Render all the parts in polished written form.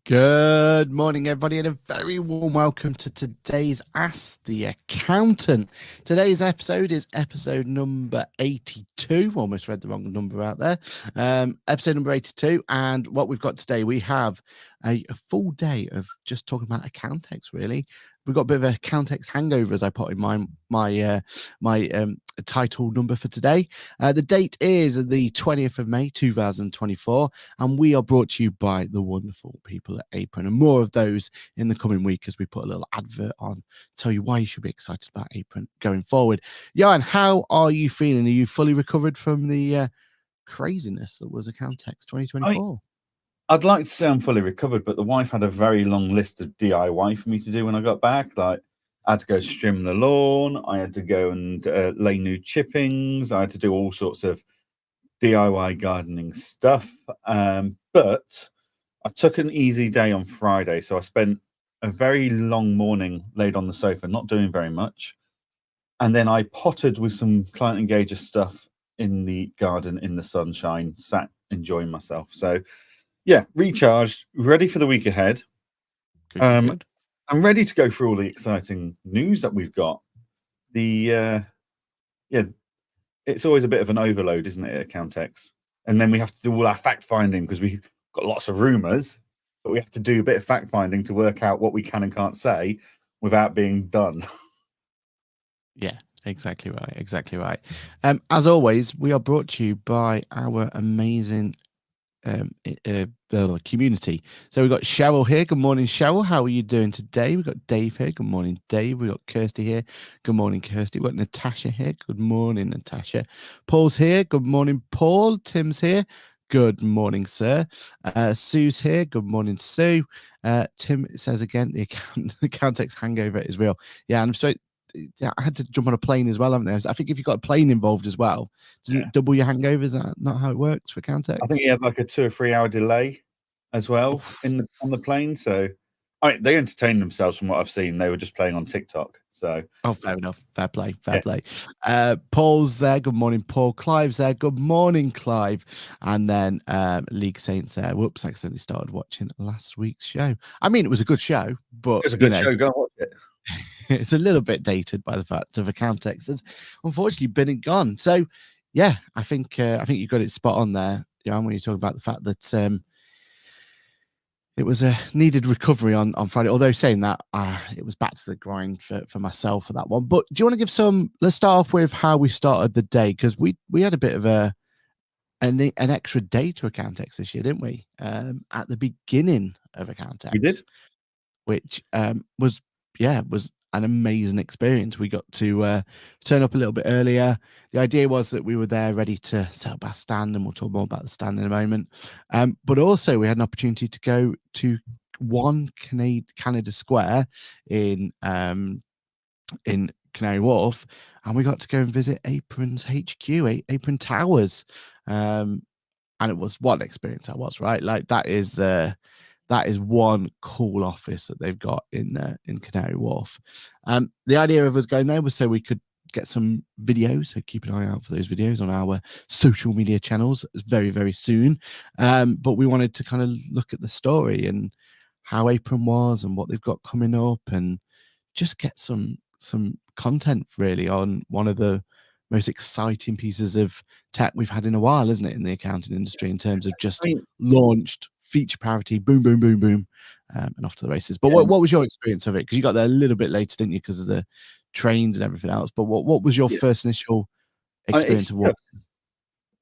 Good morning, everybody, and a very warm welcome to today's Ask the Accountant. Today's episode is episode number 82. Almost read the wrong number out there. Episode number 82. And what we've got today, we have a full day of just talking about Accountex, really. We've got a bit of a Accountex hangover, as I put in my title number for today. The date is the 20th of May, 2024, and we are brought to you by the wonderful people at Apron, and more of those in the coming week as we put a little advert on, tell you why you should be excited about Apron going forward. Johann, how are you feeling? Are you fully recovered from the craziness that was Accountex 2024? I'd like to say I'm fully recovered, but the wife had a very long list of DIY for me to do when I got back. Like, I had to go trim the lawn, I had to go and lay new chippings, I had to do all sorts of DIY gardening stuff. But I took an easy day on Friday, so I spent a very long morning laid on the sofa, not doing very much. And then I pottered with some client engager stuff in the garden in the sunshine, sat enjoying myself. So yeah, recharged, ready for the week ahead. Good. I'm ready to go through all the exciting news that we've got. It's always a bit of an overload, isn't it, at Accountex? And then we have to do all our fact finding because we've got lots of rumours, but we have to do a bit of fact finding to work out what we can and can't say without being done. Yeah, exactly right. As always, we are brought to you by our amazing the community. So we've got Cheryl here. Good morning, Cheryl. How are you doing today? We've got Dave here. Good morning, Dave. We've got Kirsty here. Good morning, Kirsty. We've got Natasha here. Good morning, Natasha. Paul's here. Good morning, Paul. Tim's here. Good morning, sir. Sue's here. Good morning, Sue. Tim says again, the Accountex hangover is real. Yeah, and I'm sorry, I had to jump on a plane as well, haven't I? I think if you've got a plane involved as well, doesn't it double your hangover? Is that not how it works for Accountex? I think you have like a 2 or 3 hour delay as well on the plane. So I mean, they entertained themselves from what I've seen. They were just playing on TikTok. So fair enough. Fair play. Paul's there. Good morning, Paul. Clive's there. Good morning, Clive. And then League Saints there. Whoops, I accidentally started watching last week's show. I mean, it was a good show, but it was a good show. Go watch it. It's a little bit dated by the fact of Accountex has unfortunately been and gone. So yeah, I think you got it spot on there, when you talk about the fact that it was a needed recovery on Friday. Although saying that, it was back to the grind for myself for that one. But do you want to give some? Let's start off with how we started the day, because we had a bit of an extra day to Accountex this year, didn't we? At the beginning of Accountex, We did, which was an amazing experience. We got to turn up a little bit earlier. The idea was that we were there ready to set up our stand, and we'll talk more about the stand in a moment. But also we had an opportunity to go to One Canada Square in Canary Wharf, and we got to go and visit Apron's HQ, Apron Towers. And it was what an experience that was, right? Like that is one cool office that they've got in Canary Wharf. The idea of us going there was so we could get some videos. So keep an eye out for those videos on our social media channels very, very soon. But we wanted to kind of look at the story and how Apron was and what they've got coming up, and just get some content really on one of the most exciting pieces of tech we've had in a while, isn't it, in the accounting industry, in terms of just launched feature parity, boom, boom, boom, boom, and off to the races. But what was your experience of it? Because you got there a little bit later, didn't you, because of the trains and everything else? But what was your first initial experience of what?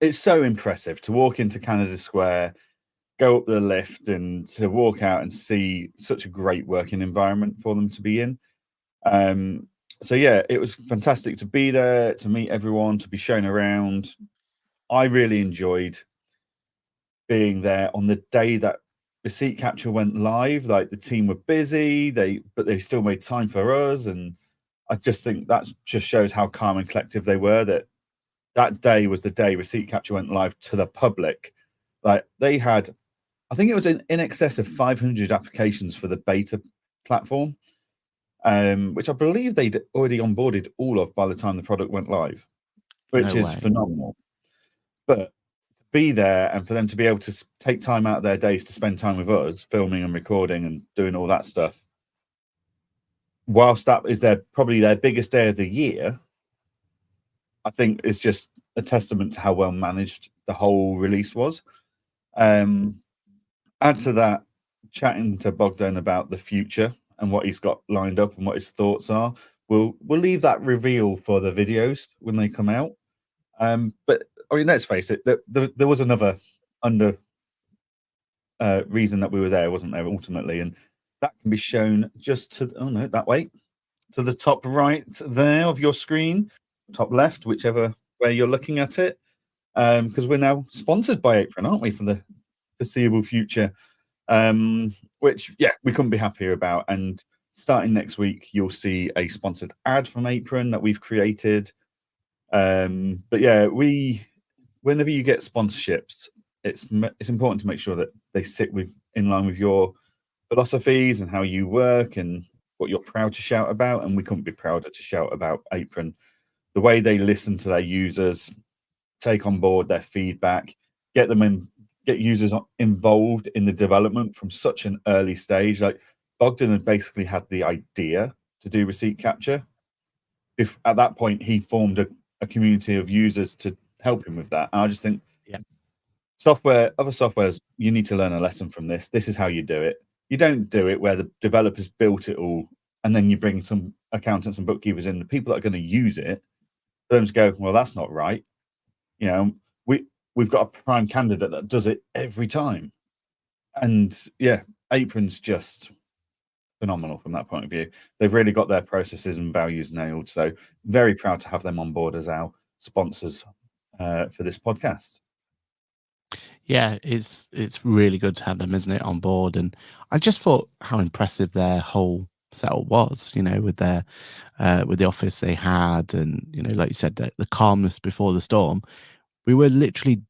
It's so impressive to walk into Canada Square, go up the lift, and to walk out and see such a great working environment for them to be in. So yeah, it was fantastic to be there, to meet everyone, to be shown around. I really enjoyed being there on the day that receipt capture went live. Like, the team were busy, but they still made time for us, and I just think that just shows how calm and collective they were. That day was the day receipt capture went live to the public. Like, they had, I think it was in excess of 500 applications for the beta platform, which I believe they'd already onboarded all of by the time the product went live, which is phenomenal. But to be there and for them to be able to take time out of their days to spend time with us, filming and recording and doing all that stuff, whilst that is probably their biggest day of the year, I think it's just a testament to how well managed the whole release was. Add to that, chatting to Bogdan about the future and what he's got lined up and what his thoughts are. We'll leave that reveal for the videos when they come out. But I mean, let's face it, there was another reason that we were there, wasn't there, ultimately? And that can be shown just to, oh no, that way, to the top right there of your screen, top left, whichever way you're looking at it. Because we're now sponsored by Apron, aren't we, for the foreseeable future? Which, yeah, we couldn't be happier about. And starting next week, you'll see a sponsored ad from Apron that we've created. But yeah, whenever you get sponsorships, it's important to make sure that they sit in line with your philosophies and how you work and what you're proud to shout about. And we couldn't be prouder to shout about Apron. The way they listen to their users, take on board their feedback, get users involved in the development from such an early stage. Like Bogdan had basically had the idea to do receipt capture. If at that point he formed a community of users to help him with that. And I just think, other softwares, you need to learn a lesson from this. This is how you do it. You don't do it where the developers built it all and then you bring some accountants and bookkeepers in, the people that are going to use it, for them to go, well, that's not right. You know, we've got a prime candidate that does it every time. And yeah, Apron's just phenomenal from that point of view. They've really got their processes and values nailed. So very proud to have them on board as our sponsors for this podcast. Yeah, it's really good to have them, isn't it, on board? And I just thought how impressive their whole setup was, you know, with the office they had, and you know, like you said, the calmness before the storm. We were literally,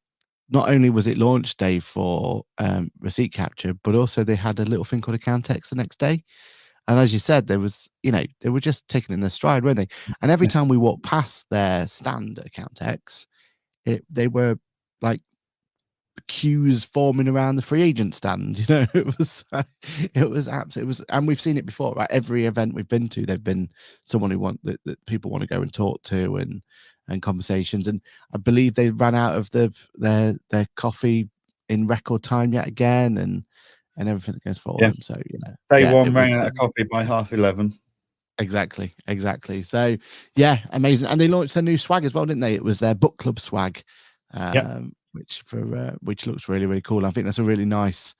not only was it launch day for receipt capture, but also they had a little thing called Accountex the next day. And as you said, there was, you know, they were just taking in their stride, weren't they? And every time we walked past their stand at Accountex, they were like queues forming around the free agent stand. You know, it was absolutely, and we've seen it before, right? Every event we've been to, they've been someone who that people want to go and talk to, and conversations. And I believe they ran out of their coffee in record time yet again, and everything that goes for them. So you know, day one ran out of coffee by 11:30. Exactly. So yeah, amazing. And they launched their new swag as well, didn't they? It was their book club swag. Which looks really, really cool. I think that's a really nice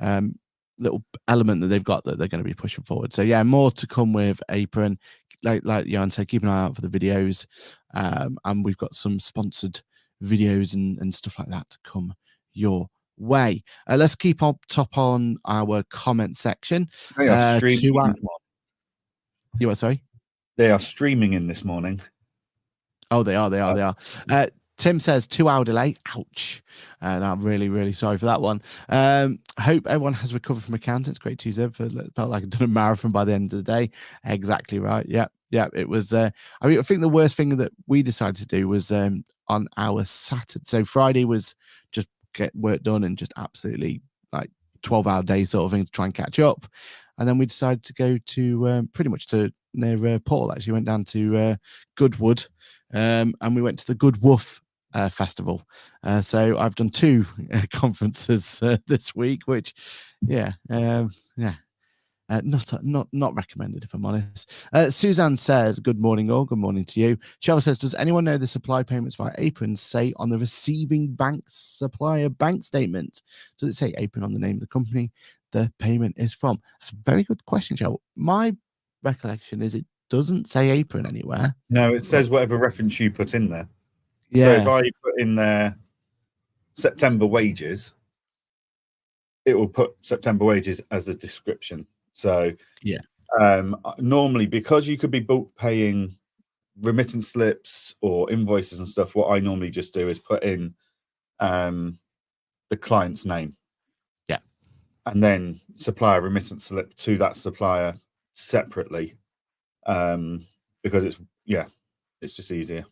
little element that they've got that they're going to be pushing forward. So yeah, more to come with Apron. Like Johann said, keep an eye out for the videos, and we've got some sponsored videos and stuff like that to come your way. Let's keep on top on our comment section. They are streaming. You what? Sorry, they are streaming in this morning. Oh, they are. Tim says 2 hour delay. Ouch. And I'm really, really sorry for that one. I hope everyone has recovered from accountants. Great teaser. Felt like I'd done a marathon by the end of the day. Exactly right. Yeah. It was. I think the worst thing that we decided to do was on our Saturday. So Friday was just get work done and just absolutely like 12-hour day sort of thing to try and catch up. And then we decided to go to pretty much to near Paul. Actually, went down to Goodwood. And we went to the Good Woof Festival. So I've done 2 conferences this week, which, not recommended, if I'm honest. Suzanne says, good morning, all. Good morning to you. Cheryl says, does anyone know the supply payments via Apron say on the receiving bank supplier bank statement? Does it say Apron on the name of the company the payment is from? That's a very good question, Cheryl. My recollection is it doesn't say Apron anywhere. No, it says whatever reference you put in there. Yeah. So if I put in there September wages, it will put September wages as a description. So yeah, normally, because you could be bulk paying remittance slips or invoices and stuff, what I normally just do is put in the client's name. Yeah. And then supply a remittance slip to that supplier separately. Because it's just easier.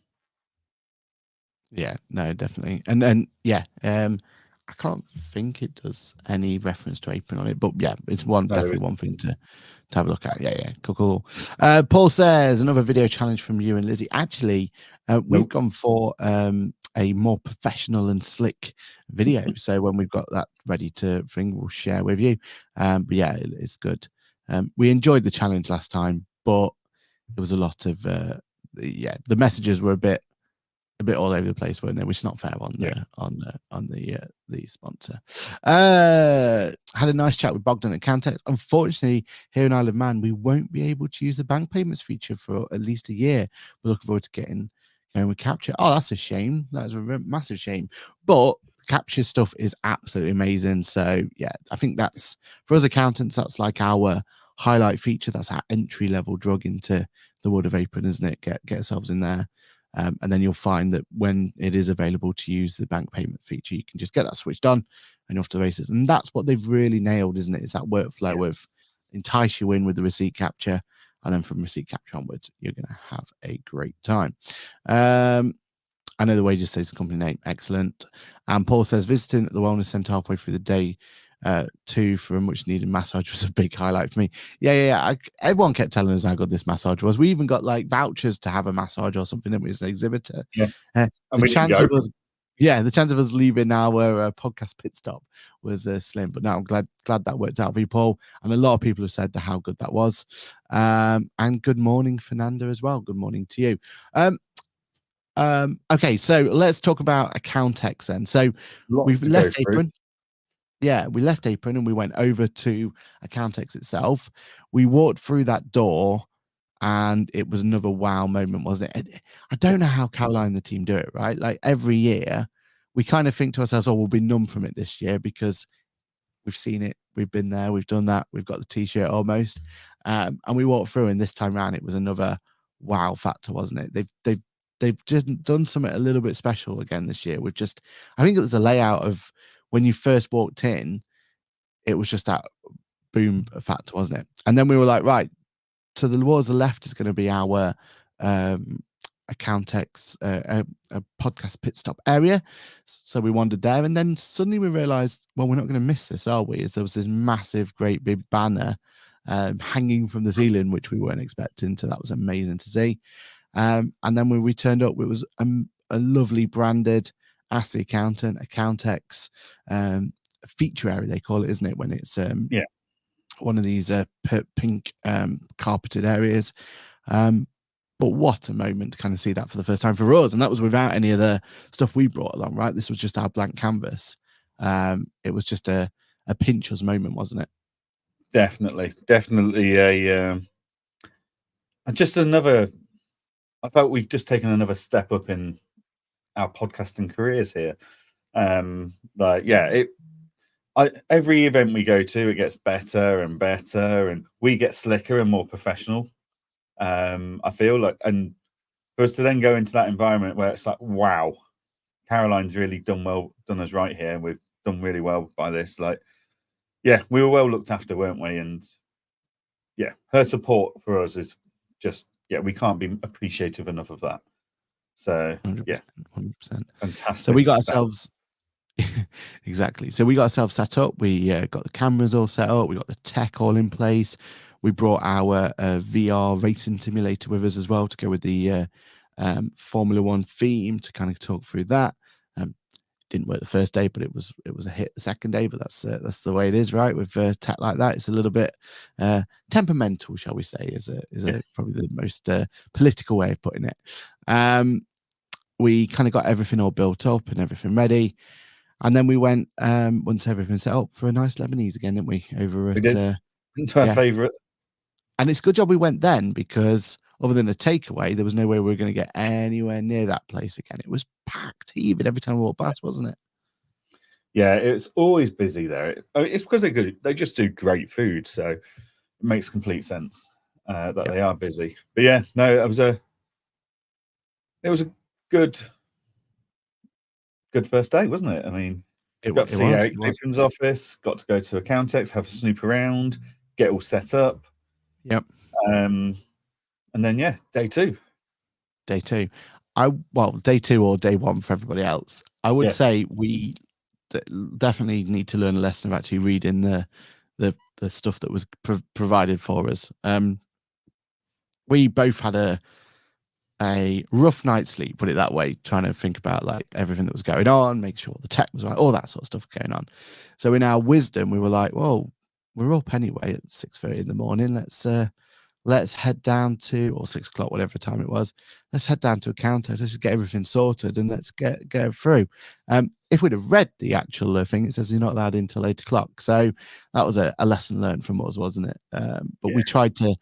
Yeah, no, definitely. And yeah, I can't think it does any reference to apron on it, but yeah, it's No, there definitely isn't. one thing to have a look at. Yeah, yeah, cool, cool. Paul says another video challenge from you and Lizzie. Actually, we've Nope. gone for a more professional and slick video. So when we've got that ready to thing, we'll share with you. But yeah, it's good. We enjoyed the challenge last time, but it was a lot of yeah, the messages were a bit all over the place, weren't they? Which is not fair on Yeah. the sponsor. Had a nice chat with Bogdan at Cantex. Unfortunately, here in Isle of Man, we won't be able to use the bank payments feature for at least a year. We're looking forward to going with Capture. Oh, that's a shame. That's a massive shame. But Capture stuff is absolutely amazing. So yeah, I think that's for us accountants. That's like our highlight feature. That's our entry level drug into the world of apron, isn't it? Get yourselves in there. And then you'll find that when it is available to use the bank payment feature, you can just get that switched on and off to the races. And that's what they've really nailed, isn't it? It's that workflow of entice you in with the receipt capture. And then from receipt capture onwards, you're going to have a great time. I know the wages says the company name. Excellent. And Paul says visiting the wellness centre halfway through the day too for a much needed massage was a big highlight for me. Yeah. Everyone kept telling us how good this massage was. We even got like vouchers to have a massage or something that was an exhibitor. Yeah. The chance of us, the chance of us leaving our podcast pit stop was slim. But now I'm glad that worked out for you, Paul. And a lot of people have said how good that was. And good morning, Fernanda, as well. Good morning to you. Okay, so let's talk about Accountex then. So we've left Apron. Yeah, we left Apron and we went over to Accountex itself. We walked through that door and it was another wow moment, wasn't it? I don't know how Caroline and the team do it, right? Like every year, we kind of think to ourselves, oh, we'll be numb from it this year because we've seen it, we've been there, we've done that, we've got the t-shirt almost. And we walked through, and this time around, it was another wow factor, wasn't it? They've just done something a little bit special again this year. With just, I think it was the layout of when you first walked in, it was just that boom factor, wasn't it? And then we were like, right, to the towards the left is going to be our Accountex a podcast pit stop area. So we wandered there, and then suddenly we realized, well, we're not going to miss this, are we? As there was this massive, great big banner hanging from the ceiling, which we weren't expecting. So that was amazing to see. And then when we turned up, it was a lovely branded Ask the Accountant, Accountex feature area, they call it, isn't it? When it's one of these pink carpeted areas. But what a moment to kind of see that for the first time for us. And that was without any of the stuff we brought along, right? This was just our blank canvas. It was just a pinch us moment, wasn't it? Definitely just another. I felt we've just taken another step up in our podcasting careers here. Every event we go to, it gets better and better, and we get slicker and more professional. I feel like, and for us to then go into that environment where it's like, wow, Caroline's really done us right here. We've done really well by this. Like, yeah, we were well looked after, weren't we? And yeah, her support for us is just, we can't be appreciative enough of that. So 100%. Fantastic. So we got ourselves exactly. So we got ourselves set up. We got the cameras all set up. We got the tech all in place. We brought our VR racing simulator with us as well to go with the Formula One theme to kind of talk through that. Didn't work the first day, but it was a hit the second day. But that's the way it is, right? With tech like that, it's a little bit temperamental, shall we say? Is probably the most political way of putting it. We kind of got everything all built up and everything ready. And then we went, once everything's set up, for a nice Lebanese again, didn't we? Over at into our favourite. And it's a good job we went then, because other than a takeaway, there was no way we were going to get anywhere near that place again. It was packed even every time we walked past, wasn't it? Yeah, it's always busy there. It's because they just do great food, so it makes complete sense that they are busy. But yeah, no, it was a good first day, wasn't it? I mean, got to see Eric Apron's office, got to go to Accountex, have a snoop around, get all set up. Yep. And then day two. day 2 or day 1 for everybody else. I would Yeah. say we definitely need to learn a lesson of actually reading the stuff that was provided for us. We both had a rough night's sleep, put it that way, trying to think about like everything that was going on, make sure the tech was right, all that sort of stuff going on. So in our wisdom, we were like, well, we're up anyway at 6:30 in the morning. Let's head down to, or 6 o'clock, whatever time it was. Let's head down to a counter. Let's just get everything sorted and let's get through. If we'd have read the actual thing, it says you're not allowed in till 8 o'clock. So that was a lesson learned from us, wasn't it? But we tried to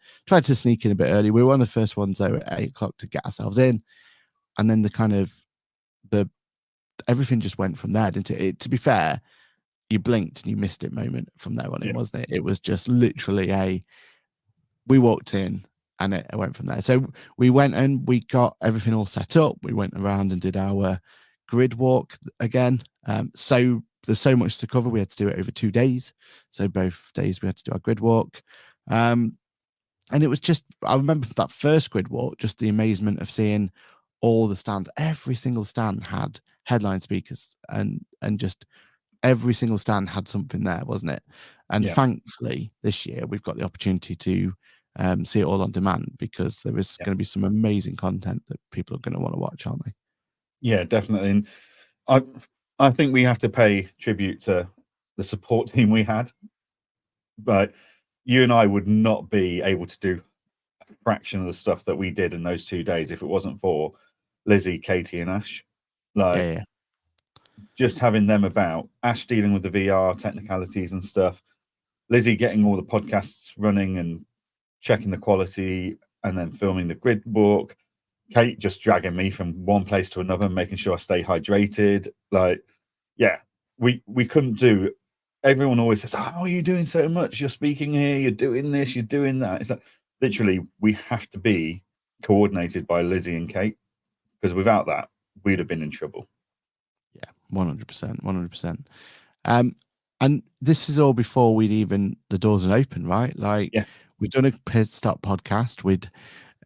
sneak in a bit early. We were one of the first ones there at 8 o'clock to get ourselves in, and then the everything just went from there, didn't it? To be fair, you blinked and you missed it moment from there on in, wasn't it? It was just literally we walked in and it went from there. So we went and we got everything all set up. We went around and did our grid walk again. So there's so much to cover. We had to do it over 2 days. So both days we had to do our grid walk. And it was just, I remember that first grid walk, just the amazement of seeing all the stands. Every single stand had headline speakers and just every single stand had something there, wasn't it? And thankfully this year we've got the opportunity to see it all on demand, because there is going to be some amazing content that people are going to want to watch, aren't they? Yeah, definitely. And I think we have to pay tribute to the support team we had. But you and I would not be able to do a fraction of the stuff that we did in those 2 days if it wasn't for Lizzie, Katie, and Ash. Like, just having them about, Ash dealing with the VR technicalities and stuff, Lizzie getting all the podcasts running and checking the quality, and then filming the grid walk, Kate just dragging me from one place to another, making sure I stay hydrated. Like, yeah, we couldn't do. Everyone always says, "How are you doing so much? You're speaking here, you're doing this, you're doing that." It's like, literally, we have to be coordinated by Lizzie and Kate, because without that, we'd have been in trouble. Yeah, 100%, 100%. And this is all before the doors had opened, right? Like, we'd done a pit stop podcast.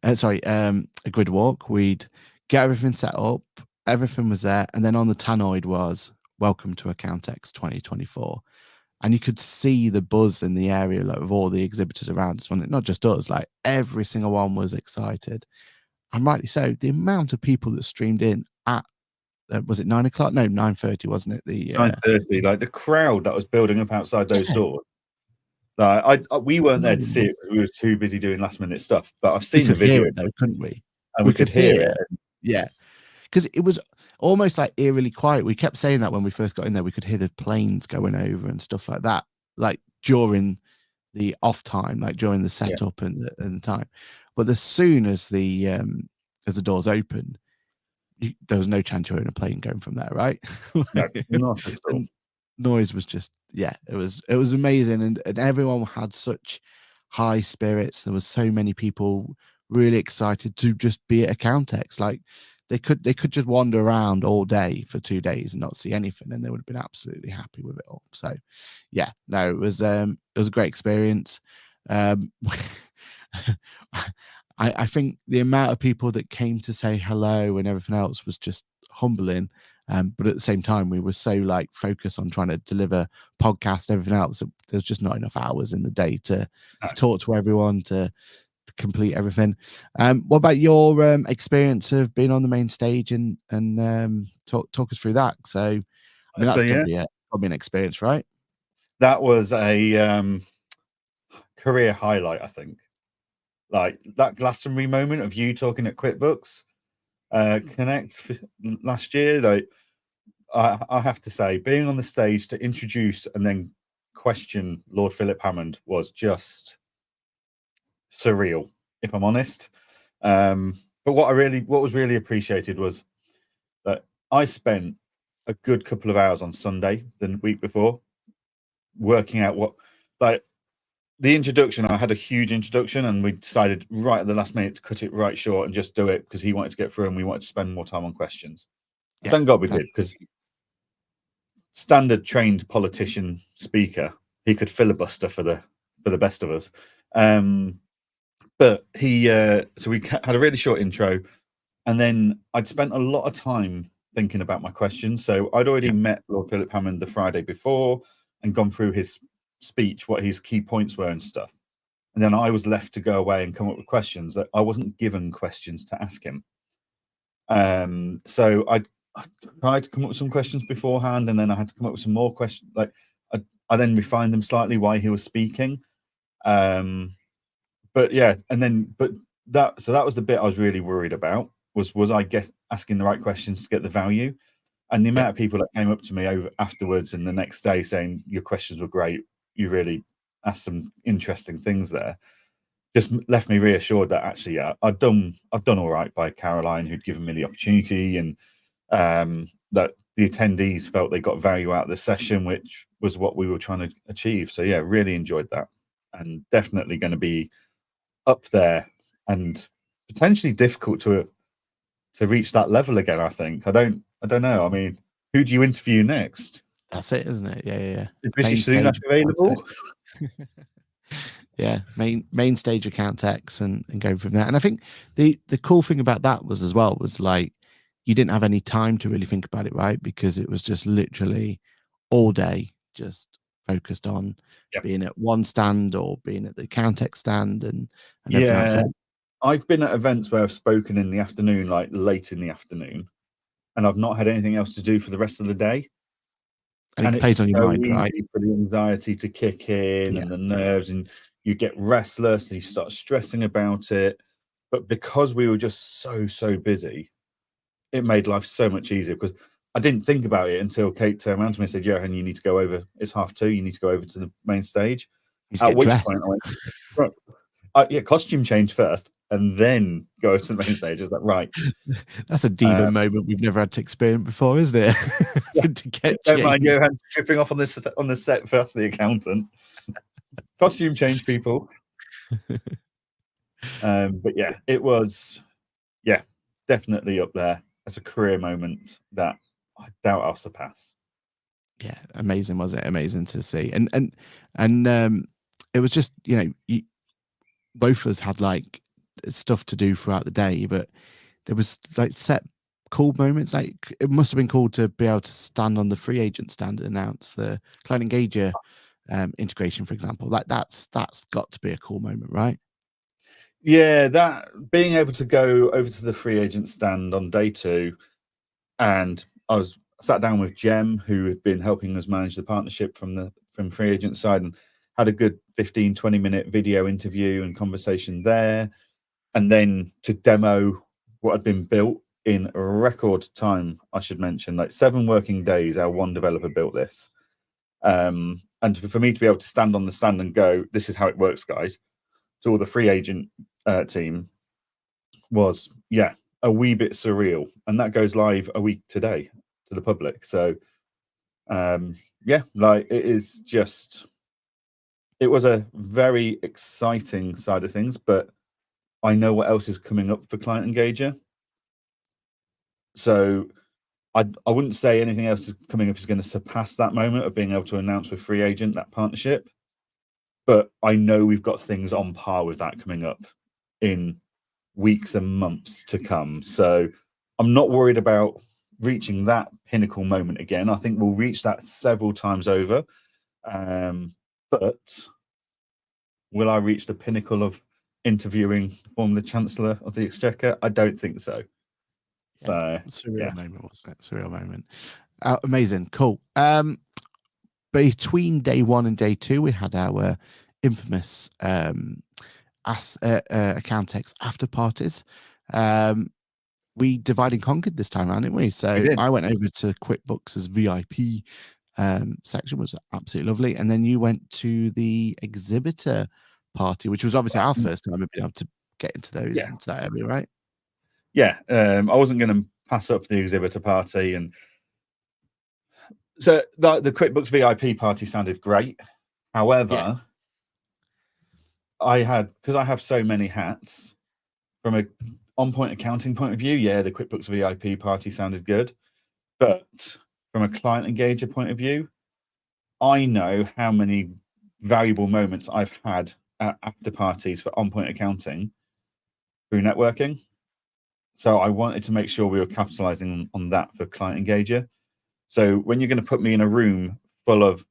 A grid walk. We'd get everything set up. Everything was there. And then on the tannoid was "Welcome to Accountex 2024." And you could see the buzz in the area, like, of all the exhibitors around us. Not just us, like every single one was excited. And rightly so. The amount of people that streamed in at, was it 9 o'clock? No, 9:30, wasn't it? 9:30, like the crowd that was building up outside those doors. Like, we weren't there to see it. We were too busy doing last minute stuff. But I've seen the video, hear it though, couldn't we? And we could hear it. Yeah, because it was almost like eerily quiet. We kept saying that when we first got in there. We could hear the planes going over and stuff like that, like during the off time, like during the setup and the time. But as soon as the doors opened, there was no chance you're in a plane going from there, right? No, not at all. Noise was just, it was amazing, and everyone had such high spirits. There was so many people really excited to just be at Accountex. Like, they could just wander around all day for 2 days and not see anything, and they would have been absolutely happy with it all. So it was a great experience. I think the amount of people that came to say hello and everything else was just humbling. But at the same time, we were so like focused on trying to deliver podcast, everything else. There's just not enough hours in the day to talk to everyone, to complete everything. What about your experience of being on the main stage and talk us through that? So, I mean, that's going to be an experience, right? That was a career highlight, I think. Like that Glastonbury moment of you talking at QuickBooks Connect last year. Like, I have to say, being on the stage to introduce and then question Lord Philip Hammond was just surreal, if I'm honest. But what was really appreciated was that I spent a good couple of hours on Sunday, the week before, working out the introduction. I had a huge introduction, and we decided right at the last minute to cut it right short and just do it because he wanted to get through and we wanted to spend more time on questions. Thank God we did, because standard trained politician speaker, he could filibuster for the best of us. But so we had a really short intro. And then I'd spent a lot of time thinking about my questions. So I'd already met Lord Philip Hammond the Friday before and gone through his speech, what his key points were and stuff. And then I was left to go away and come up with questions that I wasn't given questions to ask him. So I tried to come up with some questions beforehand, and then I had to come up with some more questions. Like I then refined them slightly while he was speaking. But yeah, and then that was the bit I was really worried about. Was I asking the right questions to get the value? And the amount of people that came up to me afterwards and the next day saying your questions were great, you really asked some interesting things there, just left me reassured that actually, yeah, I've done all right by Caroline, who'd given me the opportunity, and that the attendees felt they got value out of the session, which was what we were trying to achieve. So yeah, really enjoyed that, and definitely going to be up there and potentially difficult to reach that level again. I think I don't know. I mean, who do you interview next? That's it, isn't it? Yeah. Is Rishi Sunak available? Yeah, main stage account X and go from there. And I think the cool thing about that was like you didn't have any time to really think about it, right? Because it was just literally all day just focused on being at one stand or being at the account X stand and everything else. I've been at events where I've spoken in the afternoon, like late in the afternoon, and I've not had anything else to do for the rest of the day. And it plays on your mind, right? For the anxiety to kick in and the nerves, and you get restless and you start stressing about it. But because we were just so busy, it made life so much easier, because I didn't think about it until Kate turned around to me and said, Johann, you need to go over. It's 2:30. You need to go over to the main stage. At which point I went, right, costume change first and then go to the main stage. Is that right? That's a diva moment we've never had to experience before, isn't it? To get don't mind Johann tripping off on the set first, the accountant. Costume change, people. But yeah, it was definitely up there as a career moment that I doubt I'll surpass. Yeah, amazing, was it? Amazing to see. And it was just, both of us had like stuff to do throughout the day, but there was like set cool moments. Like it must have been cool to be able to stand on the free agent stand and announce the client engager integration, for example. Like that's got to be a cool moment, right? Yeah, that being able to go over to the free agent stand on day 2, and I was sat down with Jem, who had been helping us manage the partnership from free agent side, and had a good 15-20 minute video interview and conversation there, and then to demo what had been built in a record time. I should mention, like 7 working days, our one developer built this, and for me to be able to stand on the stand and go, this is how it works, guys, to all the free agent team was a wee bit surreal. And that goes live a week today to the public. So like it was a very exciting side of things, but I know what else is coming up for Client Engager. So I wouldn't say anything else is coming up is going to surpass that moment of being able to announce with free agent that partnership. But I know we've got things on par with that coming up in weeks and months to come. So I'm not worried about reaching that pinnacle moment again. I think we'll reach that several times over. But will I reach the pinnacle of interviewing former Chancellor of the Exchequer? I don't think so. So surreal moment, wasn't it? Surreal moment. Amazing. Cool. Between day 1 and day 2, we had our infamous Accountex after parties. We divide and conquered this time around, didn't we? So I went over to QuickBooks' VIP section, was absolutely lovely, and then you went to the exhibitor party, which was obviously our first time being able to get into those into that area, right? I wasn't going to pass up the exhibitor party, and so the QuickBooks VIP party sounded great. However, because I have so many hats, from a on-point accounting point of view, the QuickBooks VIP party sounded good. But from a client engager point of view, I know how many valuable moments I've had at after parties for on-point accounting through networking. So I wanted to make sure we were capitalizing on that for Client Engager. So when you're going to put me in a room full of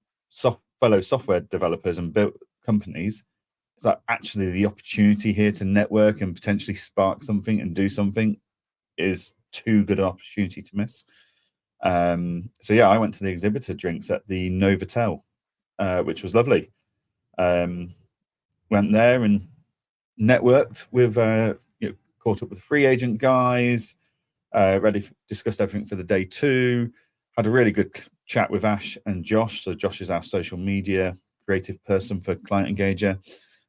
fellow software developers and built companies, it's like actually the opportunity here to network and potentially spark something and do something is too good an opportunity to miss. So yeah, I went to the exhibitor drinks at the Novotel, which was lovely. Went there and networked with, caught up with the free agent guys, discussed everything for the day 2. Had a really good chat with Ash and Josh. So Josh is our social media creative person for Client Engager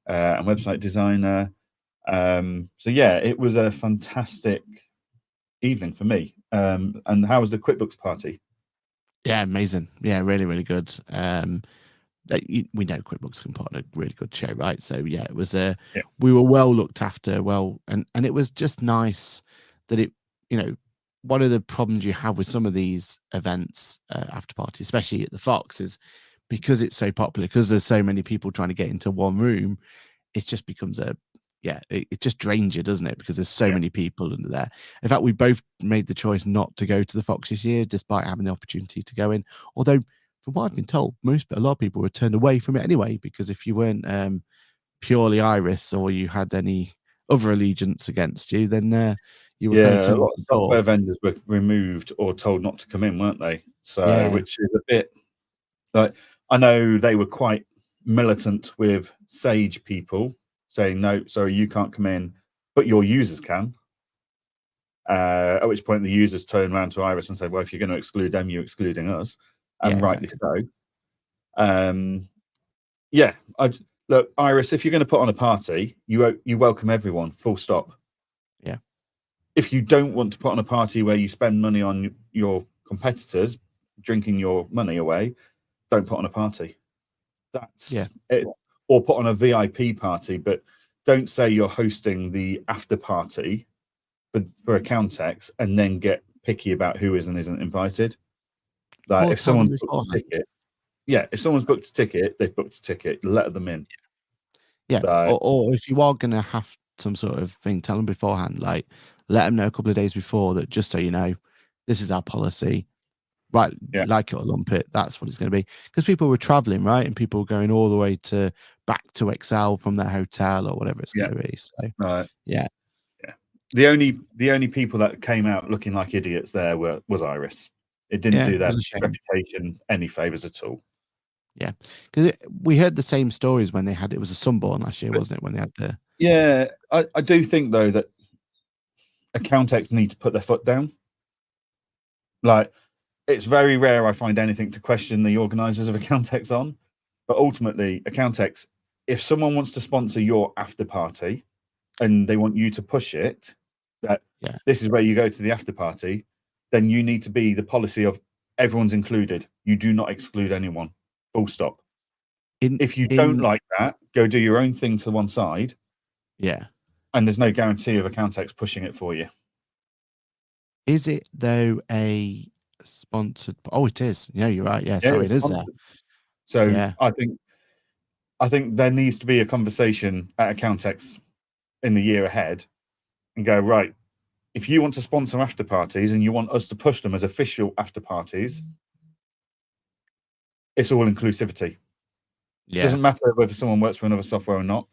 and website designer. So yeah, it was a fantastic evening for me. And how was the QuickBooks party? Yeah, amazing. Yeah, really, really good. We know QuickBooks can put on a really good show, right? So yeah, it was we were well looked after, and it was just nice that it, one of the problems you have with some of these events, after parties, especially at the Fox, is because it's so popular, because there's so many people trying to get into one room, it just becomes it just drains you, doesn't it? Because there's so many people under there. In fact, we both made the choice not to go to the Fox this year, despite having the opportunity to go in. Although, from what I've been told, a lot of people were turned away from it anyway, because if you weren't purely Iris or you had any other allegiance against you, then you were kind of a turned lot off of the door. software vendors were removed or told not to come in, weren't they? So, Yeah, which is a bit like, I know they were quite militant with Sage people saying, no, sorry, you can't come in, but your users can. At which point the users turn around to Iris and say, well, if you're going to exclude them, you're excluding us. And rightly exactly. so. Look, Iris, if you're going to put on a party, you welcome everyone, full stop. Yeah. If you don't want to put on a party where you spend money on your competitors, drinking your money away, don't put on a party. That's it. Or put on a VIP party, but don't say you're hosting the after party for Accountex and then get picky about who is and isn't invited. Like, Or if tell them someone's booked a beforehand. ticket, if someone's booked a ticket, they've booked a ticket. Let them in. Yeah, So, or if you are gonna have some sort of thing, tell them beforehand. Like, let them know a couple of days before, that just so you know, this is our policy. Right, yeah, like it or lump it, that's what it's going to be. Because people were traveling, right, and people were going all the way back to Excel from their hotel or whatever it's yeah, going to be. So right, yeah, yeah. The only people that came out looking like idiots there was Iris. It didn't yeah, do it their was a shame. reputation any favors at all. Yeah, because we heard the same stories when they had it was a Sunborn last year, But wasn't it? When they had the yeah, I do think though that Accountex need to put their foot down. Like, it's very rare I find anything to question the organisers of Accountex on, but ultimately, Accountex, if someone wants to sponsor your after party and they want you to push it, that yeah this is where you go to the after party, then you need to be the policy of everyone's included. You do not exclude anyone. Full stop. in If you don't in like that, go do your own thing to one side, yeah. and there's no guarantee of Accountex pushing it for you. Is it though a sponsored? Oh, it is. Yeah, you're right. Yeah, Yeah, sorry, it it's is there. sponsored. So Yeah, I think there needs to be a conversation at Accountex in the year ahead and go, right, if you want to sponsor after parties and you want us to push them as official after parties, it's all inclusivity. yeah. Doesn't matter whether someone works for another software or not.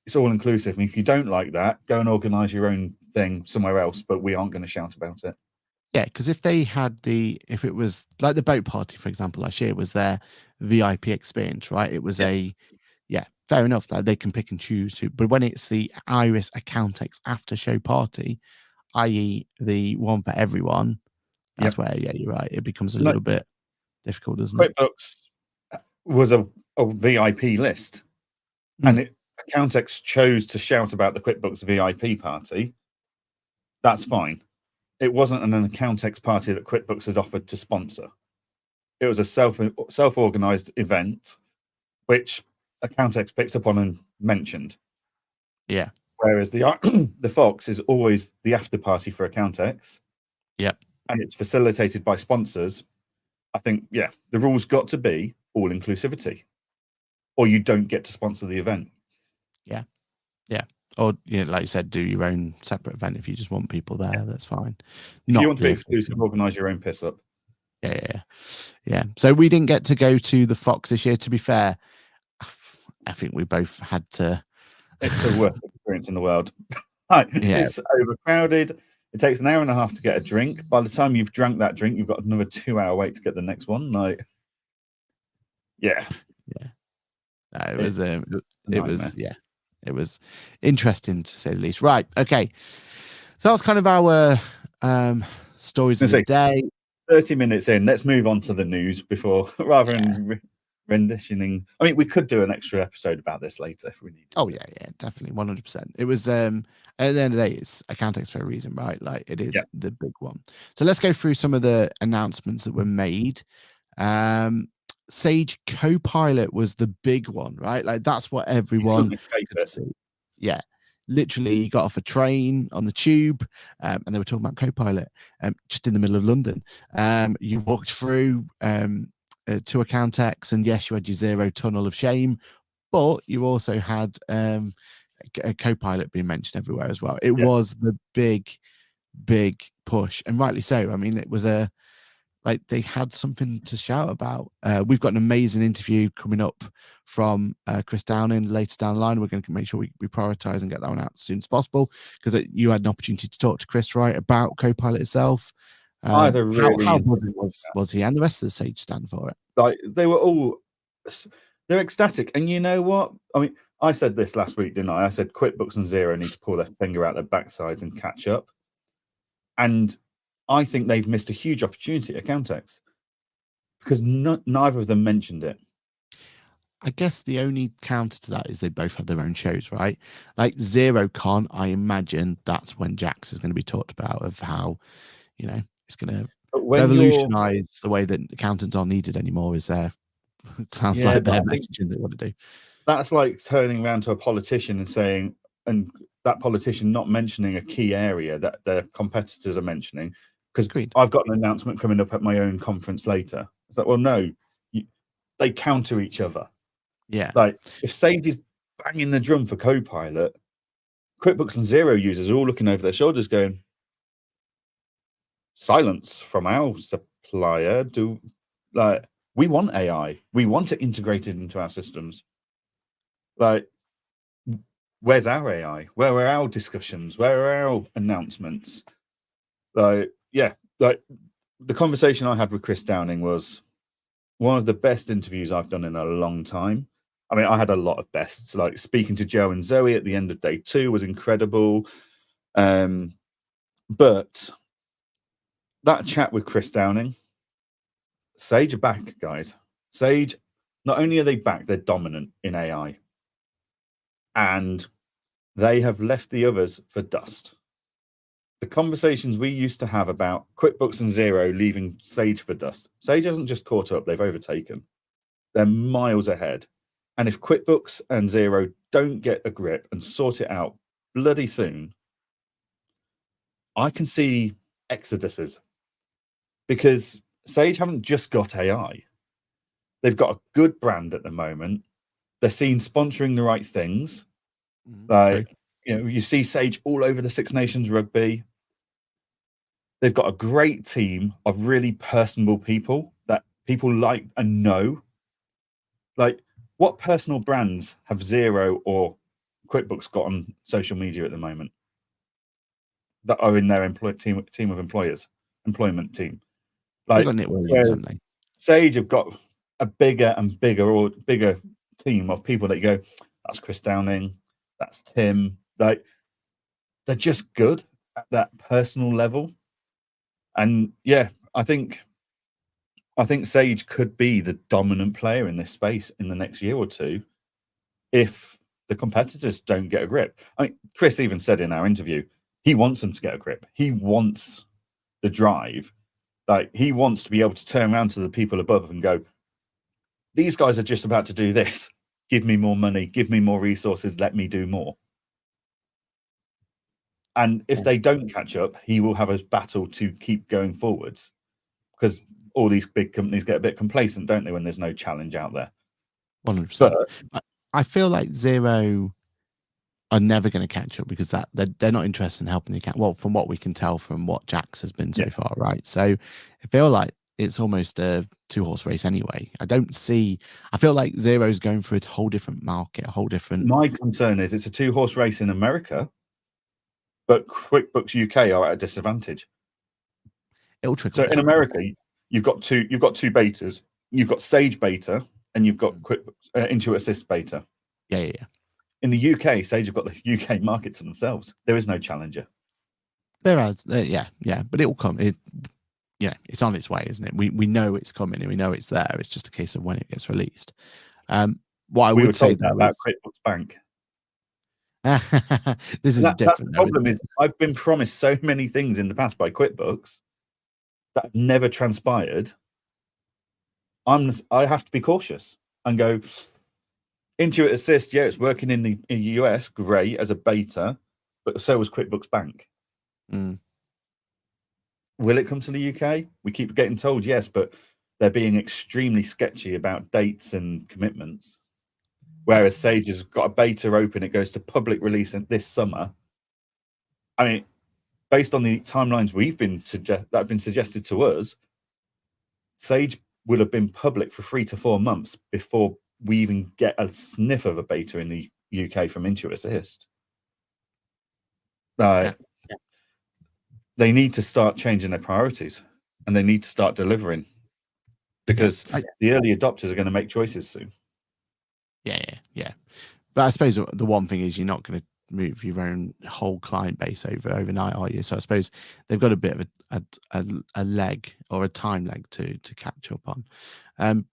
It's all inclusive. And if you don't like that, go and organize your own thing somewhere else, but we aren't going to shout about it. Yeah, because if it was like the boat party, for example, last year was their VIP experience, right? It was Yeah. fair enough that they can pick and choose who, but when it's the Iris Accountex after show party, i.e., the one for everyone, that's Yep. where, you're right, it becomes a No, little bit difficult, doesn't it? QuickBooks was a VIP list, Mm, and Accountex chose to shout about the QuickBooks VIP party. That's fine. It wasn't an Accountex party that QuickBooks had offered to sponsor. It was a self-organized event, which Accountex picked up on and mentioned. yeah, Whereas the the Fox is always the after party for Accountex, yeah, and it's facilitated by sponsors. I think, the rules got to be all inclusivity, or you don't get to sponsor the event. yeah, yeah. Or like you said, do your own separate event if you just want people there. That's fine. If you Not want to the be official. exclusive, organise your own piss up. Yeah. So we didn't get to go to the Fox this year. To be fair, I think we both had to. It's the worst experience in the world. It's overcrowded. It takes an hour and a half to get a drink. By the time you've drank that drink, you've got another 2-hour wait to get the next one. No, it was it was interesting to say the least. Right. Okay. So that was kind of our stories of the day. 30 minutes in, let's move on to the news before rather than renditioning. I mean, we could do an extra episode about this later if we need to. Oh yeah, definitely 100%. It was at the end of the day, it's Accountex for a reason, right? Like it is the big one. So let's go through some of the announcements that were made. Sage Copilot was the big one, right? Like that's what everyone could see. Yeah. Literally, you got off a train on the tube, and they were talking about Copilot, just in the middle of London. You walked through to Accountex, and yes, you had your zero tunnel of shame, but you also had a Copilot being mentioned everywhere as well. It was the big push, and rightly so. I mean, it was they had something to shout about. We've got an amazing interview coming up from Chris Downing later down the line. We're going to make sure we prioritize and get that one out as soon as possible, because you had an opportunity to talk to Chris, right, about Copilot itself. I had a really how was he and the rest of the Sage stand for it? Like they're ecstatic. And you know what? I mean, I said this last week, didn't I? I said QuickBooks and Xero need to pull their finger out their backsides and catch up. And I think they've missed a huge opportunity at Accountex because neither of them mentioned it. I guess the only counter to that is they both have their own shows, right? Like XeroCon, I imagine that's when Jax is going to be talked about, of how, it's going to revolutionize the way that accountants aren't needed anymore. Is there? It sounds like their messaging they want to do. That's like turning around to a politician and saying, and that politician not mentioning a key area that their competitors are mentioning, because I've got an announcement coming up at my own conference later. It's like, well, no, they counter each other. Yeah. Like if Sage is banging the drum for Copilot, QuickBooks and Xero users are all looking over their shoulders going, silence from our supplier. We want AI. We want it integrated into our systems. Like, where's our AI? Where are our discussions? Where are our announcements? The conversation I had with Chris Downing was one of the best interviews I've done in a long time. I mean, I had a lot of bests. Like speaking to Joe and Zoe at the end of day 2 was incredible. But that chat with Chris Downing, Sage are back, guys. Sage, not only are they back, they're dominant in AI. And they have left the others for dust. The conversations we used to have about QuickBooks and Xero leaving Sage for dust. Sage hasn't just caught up, they've overtaken. They're miles ahead. And if QuickBooks and Xero don't get a grip and sort it out bloody soon, I can see exoduses. Because Sage haven't just got AI. They've got a good brand at the moment. They're seen sponsoring the right things. You see Sage all over the Six Nations rugby. They've got a great team of really personable people that people like and know. Like, what personal brands have Xero or QuickBooks got on social media at the moment that are in their team of employment team? Like, Sage have got a bigger and bigger team of people that you go, that's Chris Downing, that's Tim. Like, they're just good at that personal level. And yeah, I think Sage could be the dominant player in this space in the next year or two if the competitors don't get a grip. I mean, Chris even said in our interview, he wants them to get a grip. He wants the drive. Like, he wants to be able to turn around to the people above and go, these guys are just about to do this. Give me more money, give me more resources, let me do more. And if they don't catch up, he will have a battle to keep going forwards, because all these big companies get a bit complacent, don't they, when there's no challenge out there? 100%. I feel like Xero are never going to catch up because they're not interested in helping the account. Well, from what we can tell from what Jax has been so Yeah. far, right? So I feel like it's almost a 2-horse race anyway. I feel like Zero's going for a whole different market, a whole different. My concern is it's a 2-horse race in America, but QuickBooks UK are at a disadvantage. It'll trickle So down. in America, you've got two betas. You've got Sage beta and you've got QuickBooks Intuit Assist beta. Yeah. In the UK, Sage have got the UK market to themselves. There is no challenger. Yeah. But it will come. It's on its way, isn't it? We know it's coming and we know it's there. It's just a case of when it gets released. What I We were would say told that though about is QuickBooks Bank. this is That's different. the problem. Is I've been promised so many things in the past by QuickBooks that have never transpired. I have to be cautious and go. Intuit Assist, yeah, it's working in the US, great as a beta, but so was QuickBooks Bank. Mm. Will it come to the UK? We keep getting told yes, but they're being extremely sketchy about dates and commitments. Whereas Sage has got a beta open, it goes to public release this summer. I mean, based on the timelines that have been suggested to us, Sage will have been public for 3 to 4 months before we even get a sniff of a beta in the UK from Intuit Assist. They need to start changing their priorities and they need to start delivering because the early adopters are going to make choices soon. Yeah. But I suppose the one thing is you're not going to move your own whole client base overnight, are you? So I suppose they've got a bit of a leg or a time leg to catch up on.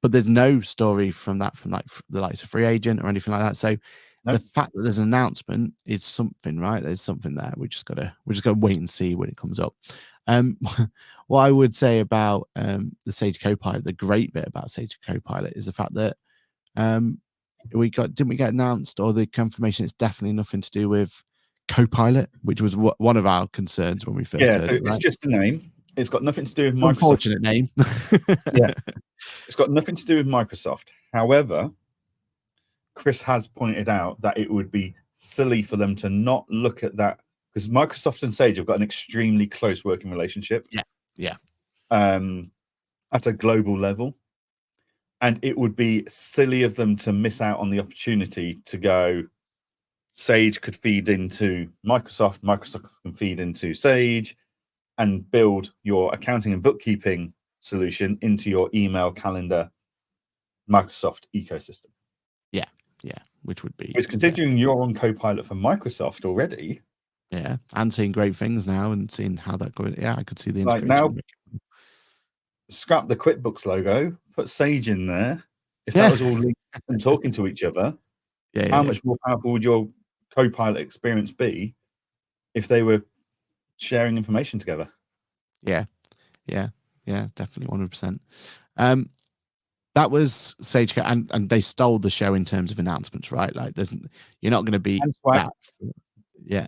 But there's no story from like the likes of Free Agent or anything like that. So the fact that there's an announcement is something, right? There's something there. We just gotta wait and see when it comes up. What I would say about the Sage Copilot, the great bit about Sage Copilot is the fact that didn't we get announced or the confirmation it's definitely nothing to do with Copilot, which was one of our concerns when we first heard so it. Right? It's just a name. It's got nothing to do with It's Microsoft. Unfortunate name. Yeah, it's got nothing to do with Microsoft. However, Chris has pointed out that it would be silly for them to not look at that because Microsoft and Sage have got an extremely close working relationship. Yeah. At a global level. And it would be silly of them to miss out on the opportunity to go, Sage could feed into Microsoft can feed into Sage and build your accounting and bookkeeping solution into your email, calendar, Microsoft ecosystem. Yeah, which would be... Because considering you're on Copilot for Microsoft already... Yeah, and seeing great things now and seeing how that goes. Yeah, I could see the integration. Like now, scrap the QuickBooks logo, put Sage in there. If that was all linked and talking to each other, how much more powerful would your Copilot experience be if they were sharing information together? Yeah, definitely 100%. That was Sage, and they stole the show in terms of announcements, right? Like, you're not going to be that. Yeah,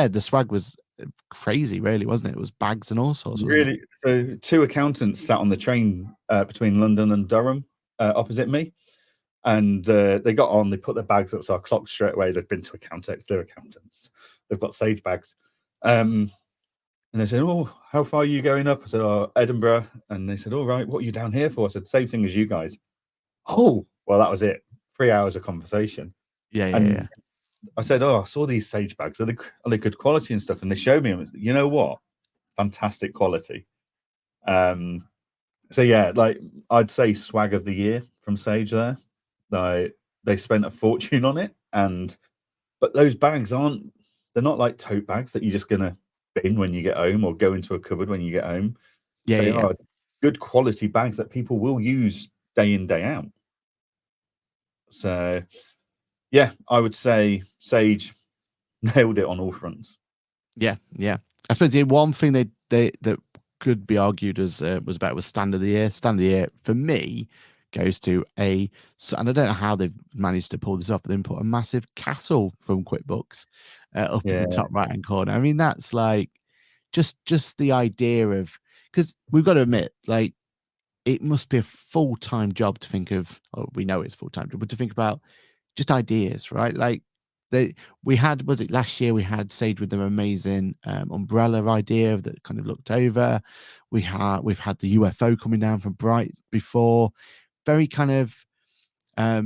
the swag was crazy, really, wasn't it? It was bags and all sorts. Really, so 2 accountants sat on the train between London and Durham opposite me, and they got on. They put their bags up, so I clocked straight away. They've been to Accountex. They're accountants. They've got Sage bags. And they said, "Oh, how far are you going up?" I said, "Oh, Edinburgh." And they said, "All right, what are you down here for?" I said, "Same thing as you guys." Oh, well, that was it. 3 hours of conversation. Yeah. I said, "Oh, I saw these Sage bags. Are they good quality and stuff?" And they showed me them. You know what? Fantastic quality. So yeah, like I'd say swag of the year from Sage there. They spent a fortune on it, but those bags they're not like tote bags that you're just gonna bin when you get home or go into a cupboard when you get home. They are good quality bags that people will use day in, day out. So yeah, I would say Sage nailed it on all fronts. Yeah. I suppose the one thing that could be argued as was about was stand of the year. Stand of the year for me goes to and I don't know how they've managed to pull this off, but then put a massive castle from QuickBooks up in the top right hand corner. I mean, that's like just the idea of, because we've got to admit, like, it must be a full-time job to think of, we know it's full-time job, but to think about just ideas, right? Like, we had, was it last year, we had Sage with their amazing umbrella idea that kind of looked over. We've had the UFO coming down from Bright before. Very kind of I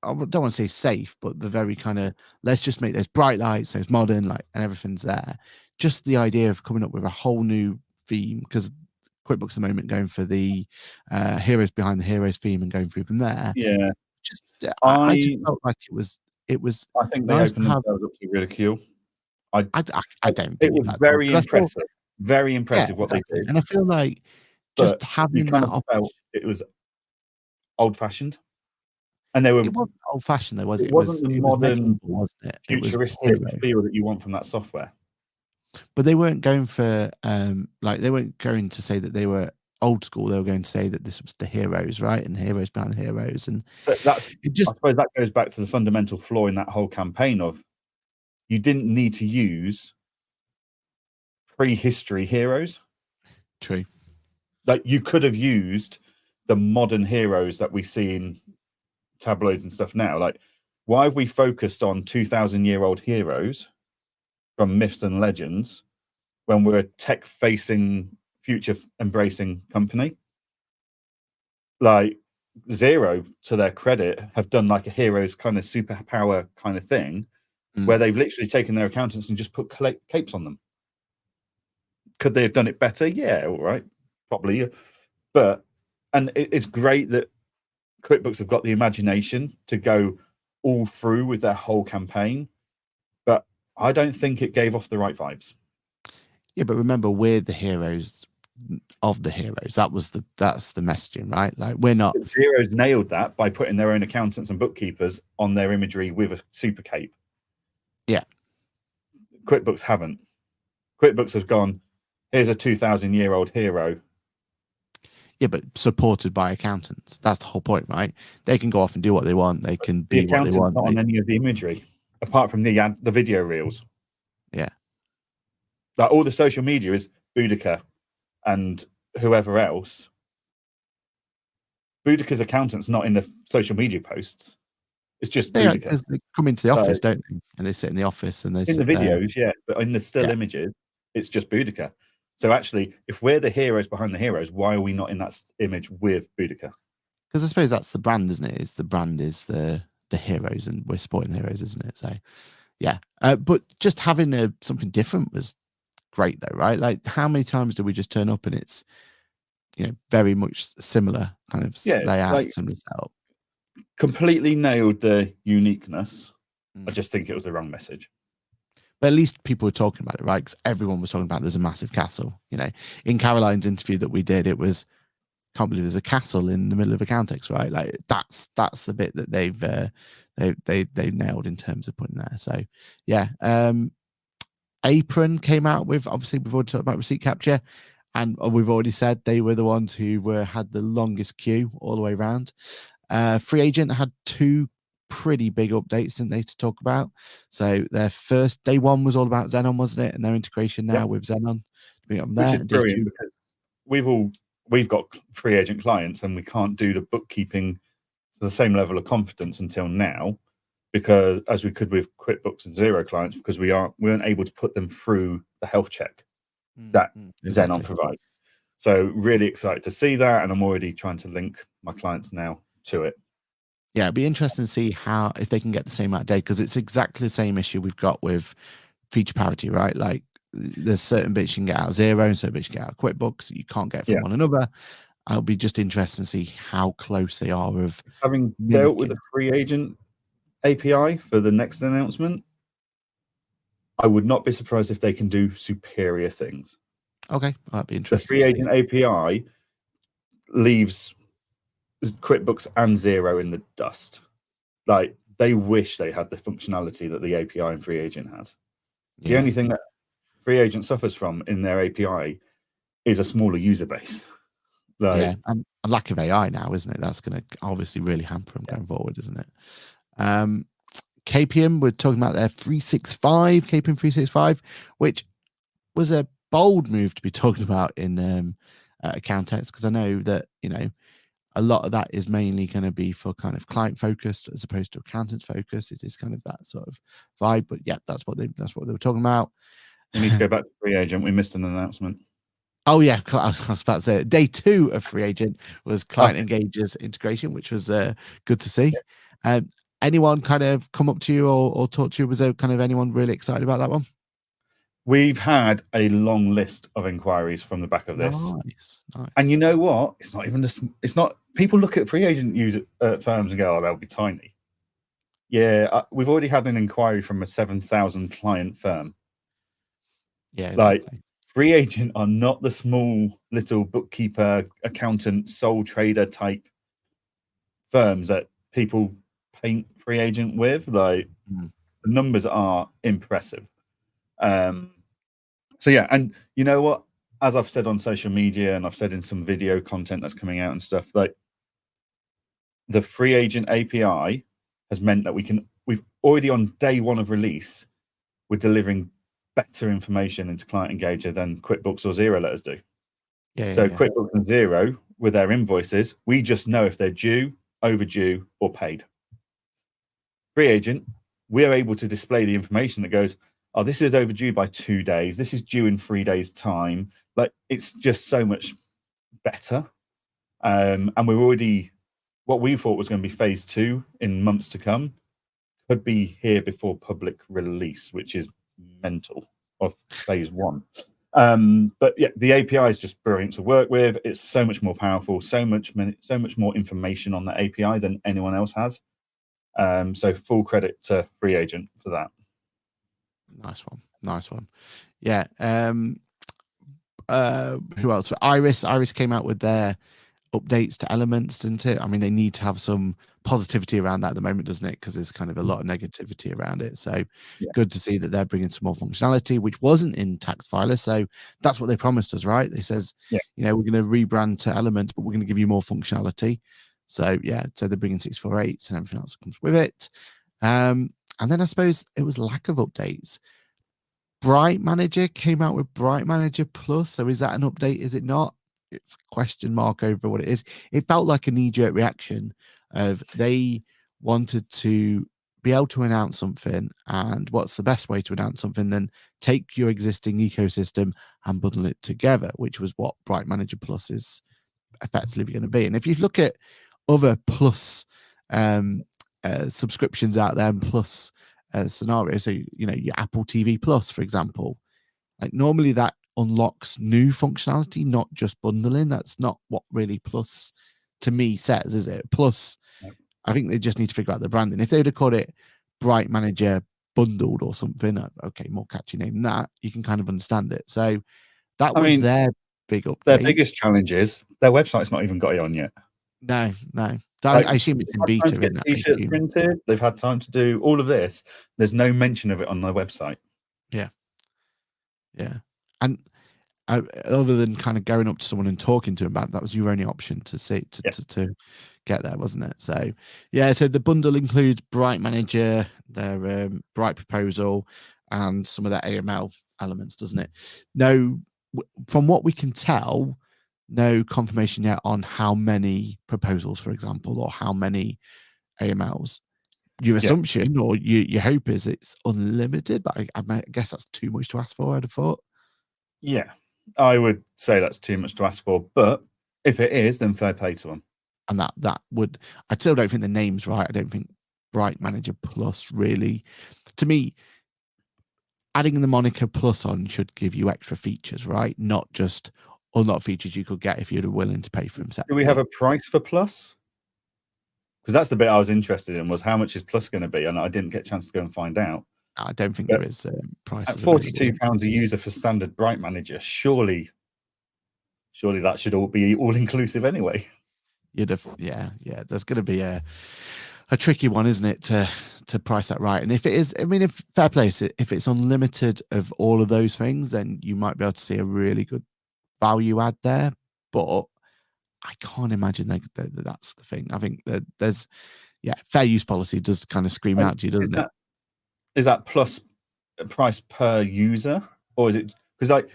don't want to say safe, but the very kind of, let's just make those bright lights, those modern, like, and everything's there. Just the idea of coming up with a whole new theme, because QuickBooks at the moment going for the heroes behind the heroes theme and going through from there. Yeah, Just I just felt like it was I think they nice to opened have. themselves up to ridicule. I I don't It believe was that, very because I feel, impressive. Very yeah, impressive what they exactly, did, and I feel like but just you having kind that of felt it was old-fashioned, and they were. it wasn't old fashioned though, was it? It wasn't the It was modern, medieval, wasn't it? It was futuristic hero. feel that you want from that software. But they weren't going for like, they weren't going to say that they were old school. They were going to say that this was the heroes, right? And heroes behind the heroes. And But that's, it I just, suppose that goes back to the fundamental flaw in that whole campaign of, you didn't need to use prehistory heroes. true. Like, you could have used the modern heroes that we see in tabloids and stuff now. Like, why have we focused on 2,000-year-old heroes from myths and legends when we're a tech-facing, future-embracing company? Like, Zero, to their credit, have done like a heroes kind of superpower kind of thing, where they've literally taken their accountants and just put capes on them. Could they have done it better? Yeah, all right, probably. But, and it's great that QuickBooks have got the imagination to go all through with their whole campaign, but I don't think it gave off the right vibes. Yeah, but remember, we're the heroes of the heroes. That's the messaging, right? Like, we're not. But Zero's nailed that by putting their own accountants and bookkeepers on their imagery with a super cape. Yeah. QuickBooks haven't. QuickBooks has gone, here's a 2,000-year-old hero. Yeah, but supported by accountants. That's the whole point, right? They can go off and do what they want. They can be The what they accountant's want. not on any of the imagery, apart from the video reels. Yeah. Like, all the social media is Boudica and whoever else. Boudica's accountant's not in the social media posts. It's just Boudica. They come into the office, don't they? And they sit in the office and they in the sit there. videos, yeah, but in the still images, it's just Boudica. So actually, if we're the heroes behind the heroes, why are we not in that image with Boudica? Because I suppose that's the brand, isn't it? Is the brand is the heroes, and we're supporting the heroes, isn't it? So yeah, but just having something different was great, though, right? Like, how many times do we just turn up and it's, you know, very much similar kind of layout, like, similar setup? Completely nailed the uniqueness. I just think it was the wrong message. But at least people were talking about it, right? Because everyone was talking about there's a massive castle. You know, in Caroline's interview that we did, it was, can't believe there's a castle in the middle of Accountex, right? Like, that's the bit that they've nailed in terms of putting there. So yeah, Apron came out with, obviously we've already talked about receipt capture, and we've already said they were the ones who had the longest queue all the way around. Free Agent had two pretty big updates, didn't they, to talk about? So their first day one was all about Xenon, wasn't it? And their integration now with Xenon. Which is brilliant, because we've got Free Agent clients and we can't do the bookkeeping to the same level of confidence until now, because as we could with QuickBooks and Zero clients, because we weren't able to put them through the health check that Xenon provides. So really excited to see that, and I'm already trying to link my clients now to it. Yeah, it'd be interesting to see if they can get the same amount of data, because it's exactly the same issue we've got with feature parity, right? Like, there's certain bits you can get out of Zero and certain bits you can get out of QuickBooks that you can't get from one another. It'll be just interesting to see how close they are of having dealt with the Free Agent API for the next announcement. I would not be surprised if they can do superior things. Okay, that'd be interesting. The Free Agent API leaves QuickBooks and Zero in the dust. Like, they wish they had the functionality that the API and Free Agent has. Yeah. The only thing that Free Agent suffers from in their API is a smaller user base. Like, yeah, and a lack of AI now, isn't it? That's going to obviously really hamper them going forward, isn't it? KPM, we're talking about their 365, KPM 365, which was a bold move to be talking about in Accountex, because I know that, you know, a lot of that is mainly going to be for kind of client focused as opposed to accountant focused. It is kind of that sort of vibe. But yeah, that's what they were talking about. We need to go back to free agent. We missed an announcement. Oh yeah, I was about to say it. Day 2 of free agent was client engagers integration, which was good to see. Anyone kind of come up to you or talk to you? Was there kind of anyone really excited about that one? We've had a long list of inquiries from the back of this. Nice. And you know what? It's not even it's not, people look at free agent user firms and go, oh, they'll be tiny. Yeah, we've already had an inquiry from a 7,000 client firm. Yeah, exactly. Like, free agent are not the small little bookkeeper, accountant, sole trader type firms that people paint free agent with. Like, the numbers are impressive. So yeah, and you know what? As I've said on social media and I've said in some video content that's coming out and stuff, like, the free agent API has meant that we've already on day 1 of release, we're delivering better information into Client Engager than QuickBooks or Xero let us do. QuickBooks and Xero, with their invoices, we just know if they're due, overdue, or paid. Free agent, we're able to display the information that goes, oh, this is overdue by 2 days. This is due in 3 days' time. Like, it's just so much better. And we're already, what we thought was going to be phase 2 in months to come could be here before public release, which is mental, of phase 1. But yeah, the API is just brilliant to work with. It's so much more powerful, so much more information on the API than anyone else has. So full credit to free agent for that. Nice one. Yeah. Who else? Iris came out with their updates to Elements, didn't it? I mean, they need to have some positivity around that at the moment, doesn't it? Because there's kind of a lot of negativity around it. So good to see that they're bringing some more functionality, which wasn't in Tax Filer. So that's what they promised us, right? They says, you know, we're going to rebrand to Elements, but we're going to give you more functionality. So yeah, so they're bringing 648s and everything else that comes with it. And then I suppose it was lack of updates. Bright Manager came out with Bright Manager Plus. So is that an update? Is it not? It's a question mark over what it is. It felt like a knee-jerk reaction of they wanted to be able to announce something, and what's the best way to announce something than take your existing ecosystem and bundle it together, which was what Bright Manager Plus is effectively going to be. And if you look at other Plus subscriptions out there and Plus scenarios, so you know, your Apple TV Plus, for example, like normally that unlocks new functionality, not just bundling. That's not what really Plus to me says, is it? Plus, I think they just need to figure out the branding. If they would have called it Bright Manager Bundled or something, okay, more catchy name than that, you can kind of understand it. So that was their big update. Their biggest challenge is their website's not even got it on yet. No. Like, I assume it's in beta, isn't it? T-shirts printed. They've had time to do all of this. There's no mention of it on their website. Yeah. And other than kind of going up to someone and talking to them about it, that was your only option to see to get there, wasn't it? So yeah, so the bundle includes Bright Manager, their Bright Proposal, and some of their AML elements, doesn't it? No, from what we can tell, no confirmation yet on how many proposals, for example, or how many AMLs. Your assumption or your hope is it's unlimited, but I guess that's too much to ask for, I'd have thought. Yeah, I would say that's too much to ask for, but if it is, then fair play to them. And that would, I still don't think the name's right. I don't think Bright Manager Plus really, to me, adding the moniker Plus on should give you extra features, right? Not just unlock features you could get if you're willing to pay for them separately. Do we have a price for Plus? Because that's the bit I was interested in, was how much is Plus going to be? And I didn't get a chance to go and find out. I don't think there is price. At £42 a user for standard Bright Manager, surely that should all be all inclusive anyway. You'd have, yeah. There's going to be a tricky one, isn't it, to price that right? And if it is, I mean, if fair play, if it's unlimited of all of those things, then you might be able to see a really good value add there. But I can't imagine that that's the thing. I think that there's, fair use policy does kind of scream out to you, doesn't it? Is that plus price per user, or is it, because like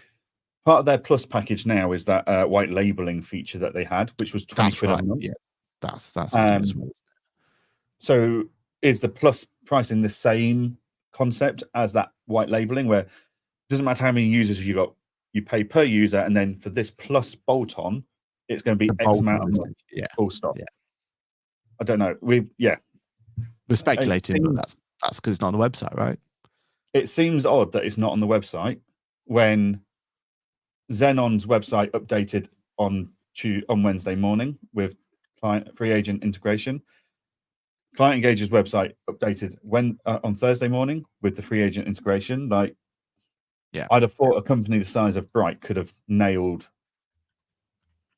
part of their Plus package now is that white labeling feature that they had, which was 20 quid a month. That's the thing as well. So is the plus pricing the same concept as that white labeling, where it doesn't matter how many users you got, you pay per user, and then for this plus bolt on, it's going to be It's a X bolt amount on, of isn't month, it? Yeah. full stop. Yeah. I don't know. We're speculating, but that's because it's not on the website, right? It seems odd that it's not on the website when Xenon's website updated on Wednesday morning with client free agent integration. Client Engage's website updated on Thursday morning with the free agent integration. Like, yeah, I'd have thought a company the size of Bright could have nailed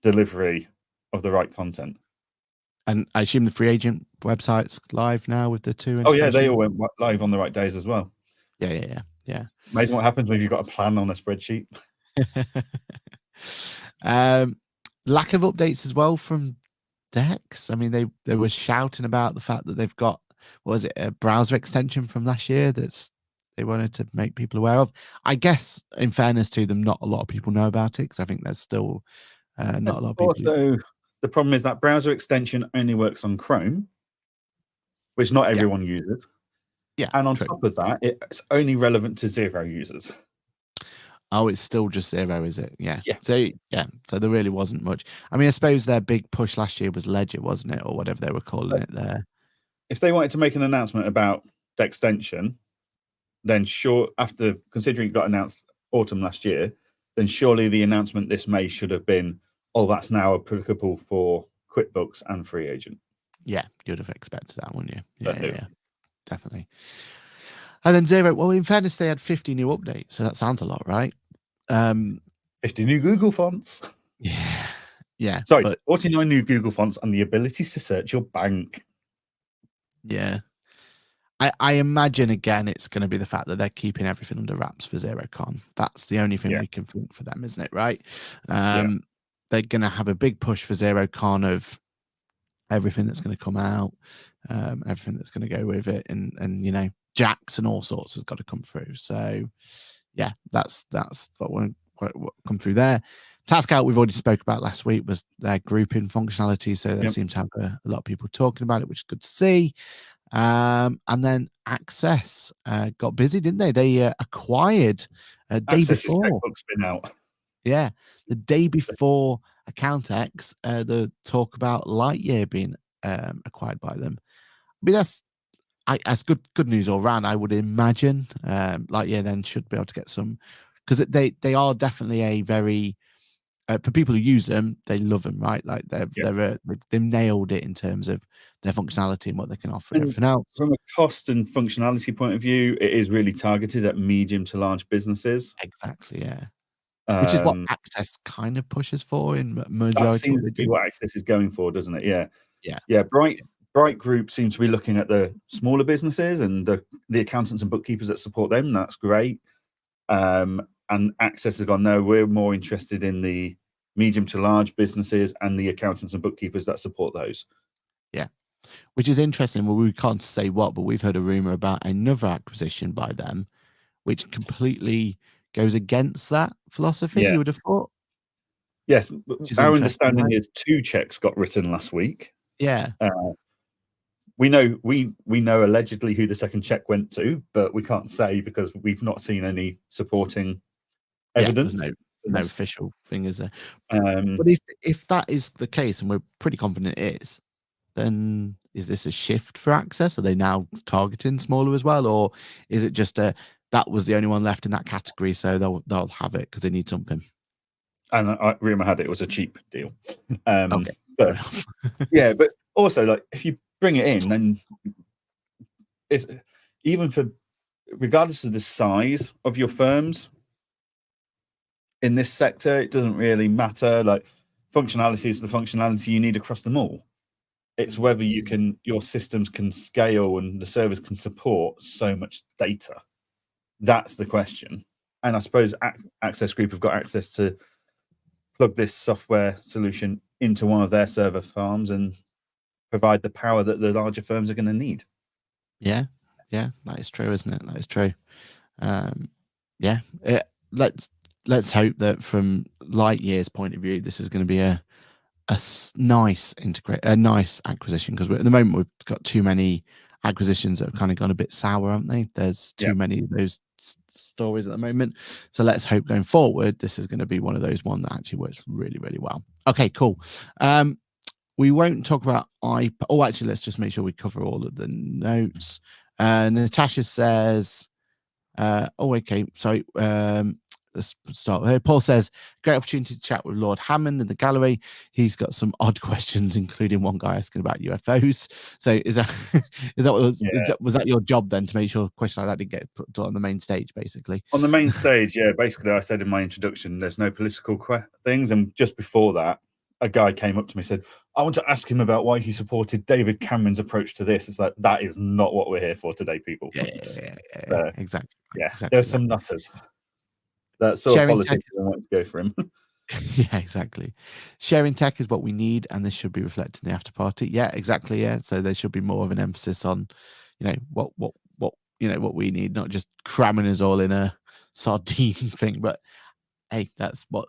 delivery of the right content. And I assume the free agent website's live now with the 2 Oh yeah, they all went live on the right days as well. Yeah. Amazing what happens when you've got a plan on a spreadsheet. Lack of updates as well from Dex. I mean, they were shouting about the fact that they've got, what was it, a browser extension from last year they wanted to make people aware of. I guess, in fairness to them, not a lot of people know about it because I think there's still not a lot of people. Also, the problem is that browser extension only works on Chrome, which not everyone uses. Yeah, and on top of that, it's only relevant to 0 users. Oh, it's still just 0, is it? Yeah. Yeah. So there really wasn't much. I mean, I suppose their big push last year was Ledger, wasn't it, or whatever they were calling it there. If they wanted to make an announcement about the extension, then after considering it got announced autumn last year, then surely the announcement this May should have been, oh, that's now applicable for QuickBooks and Free Agent. Yeah, you'd have expected that, wouldn't you? Yeah, definitely. And then 0, well, in fairness, they had 50 new updates, so that sounds a lot, right? 50 new Google fonts. Yeah. Sorry, 49 new Google fonts and the ability to search your bank. Yeah. I imagine, again, it's going to be the fact that they're keeping everything under wraps for XeroCon. That's the only thing we can think for them, isn't it, right? They're going to have a big push for XeroCon of everything that's going to come out, everything that's going to go with it, and Jax and all sorts has got to come through. So yeah, that's what come through there. Task Out, we've already spoke about last week, was their grouping functionality, so they seem to have a lot of people talking about it, which is good to see. And then Access got busy, didn't they? They acquired a day before. Checkbook's been out. Yeah, the day before AccountX, the talk about Lightyear being acquired by them. I mean, that's good news all round. I would imagine Lightyear then should be able to get some, because they are definitely a very for people who use them, they love them, right? Like they've nailed it in terms of their functionality and what they can offer and everything else. From a cost and functionality point of view, it is really targeted at medium to large businesses. Exactly, yeah. Which is what Access kind of pushes for in majority. That seems to be what Access is going for, doesn't it? Yeah. Bright Group seem to be looking at the smaller businesses and the accountants and bookkeepers that support them. That's great. And Access has gone, no, we're more interested in the medium to large businesses and the accountants and bookkeepers that support those. Yeah, which is interesting. Well, we can't say what, but we've heard a rumor about another acquisition by them, which completely goes against that philosophy. You would have thought. Yes, our understanding is 2 checks got written last week. Yeah. We know allegedly who the second check went to, but we can't say because we've not seen any supporting evidence. There's no official thing, is there? But if that is the case, and we're pretty confident it is, then is this a shift for Access? Are they now targeting smaller as well, or is it just that was the only one left in that category, so they'll have it because they need something? And rumor had it was a cheap deal. Okay, but but also, like, if you bring it in, then it's even for regardless of the size of your firms in this sector, it doesn't really matter. Like, functionality is the functionality you need across them all. It's whether your systems can scale and the servers can support so much data. That's the question. And I suppose Access Group have got access to plug this software solution into one of their server farms and provide the power that the larger firms are going to need. Yeah, that is true, isn't it? That is true. Let's hope that from Lightyear's point of view, this is going to be a nice acquisition, because at the moment we've got too many acquisitions that have kind of gone a bit sour, haven't they? There's too many of those stories at the moment. So let's hope going forward this is going to be one of those one that actually works really, really well. Okay, cool. We won't talk about actually, let's just make sure we cover all of the notes. Natasha says, okay, sorry. Let's start here. Paul says, great opportunity to chat with Lord Hammond in the gallery. He's got some odd questions, including one guy asking about UFOs. So is that was that your job then, to make sure a question like that didn't get put on the main stage, basically? On the main stage, yeah. Basically, I said in my introduction, there's no political things, and just before that, a guy came up to me and said, I want to ask him about why he supported David Cameron's approach to this. It's like, that is not what we're here for today, people. Yeah, exactly. Yeah, exactly. there's some nutters that sort of politics I want to go for him. Yeah, exactly. Sharing tech is what we need, and this should be reflected in the after party. Yeah, exactly. Yeah, so there should be more of an emphasis on, what what we need, not just cramming us all in a sardine thing. But hey, that's what.